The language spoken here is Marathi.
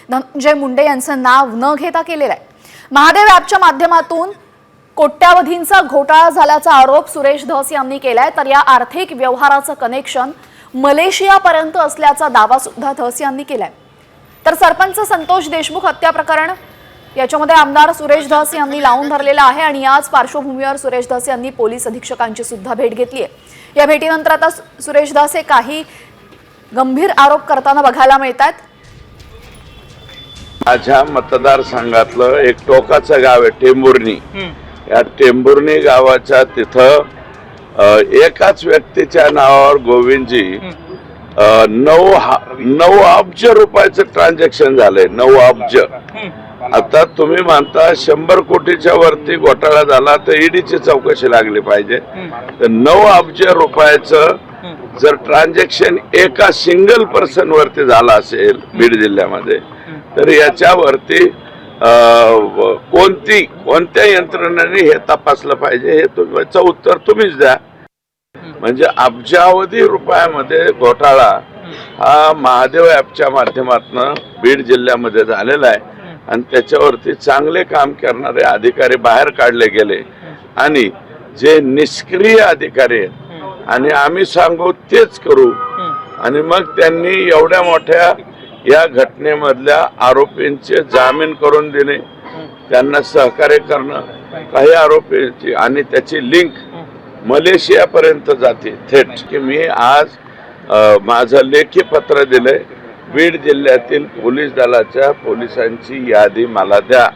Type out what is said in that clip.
धनंजय मुंडे यांचं नाव न घेता केलेलं आहे। महादेव ॲपच्या माध्यमातून कोट्यावधींचा घोटाळा झाल्याचा आरोप सुरेश धस यांनी केलाय। तर या आर्थिक व्यवहाराचं कनेक्शन मलेशियापर्यंत असल्याचा दावा सुद्धा धस यांनी केलाय। तर सरपंच संतोष देशमुख हत्या प्रकरण याच्यामध्ये आमदार सुरेश धस यांनी लावून धरलेला आहे आणि याच पार्श्वभूमीवर सुरेश धस यांनी पोलीस अधीक्षकांची सुद्धा भेट घेतली आहे। या भेटीनंतर आता सुरेश धस हे काही गंभीर आरोप करताना बघायला मिळतात। माझ्या मतदारसंघातलं एक टोकाचं गाव आहे टेंभुर्णी। या टेंभुर्णी गावाच्या तिथं एकाच व्यक्तीच्या नावावर गोविंदजी 9 अब्ज रुपयाचं ट्रान्झॅक्शन झालंय। 9 अब्ज। आता तुम्ही म्हणता 100 कोटीच्या वरती घोटाळा झाला तर ईडीची चौकशी लागली पाहिजे। तर 9 अब्ज रुपयाचं जर ट्रान्झॅक्शन एका सिंगल पर्सन वरती झाला असेल बीड जिल्ह्यामध्ये तर याच्यावरती कोणत्या यंत्रणेने हे तपासलं पाहिजे हे तुमचं उत्तर तुम्हीच द्या। म्हणजे अब्जावधी रुपयामध्ये घोटाळा हा महादेव ॲपच्या माध्यमातून बीड जिल्ह्यामध्ये झालेला आहे आणि त्याच्यावरती चांगले काम करणारे अधिकारी बाहेर काढले गेले आणि जे निष्क्रिय अधिकारी आहेत आणि आम्ही सांगू तेच करू आणि मग त्यांनी एवढ्या मोठ्या या घटनेमधल्या आरोपींचे जामीन करून दिले, त्यांना सहकार्य करणं, काही आरोपींची आणि त्याची लिंक मलेशियापर्यंत जाते थेट। की मी आज माझं लेखी पत्र दिलंय, बीड जिल्ह्यातील पोलीस दलाच्या पोलिसांची यादी मला द्या।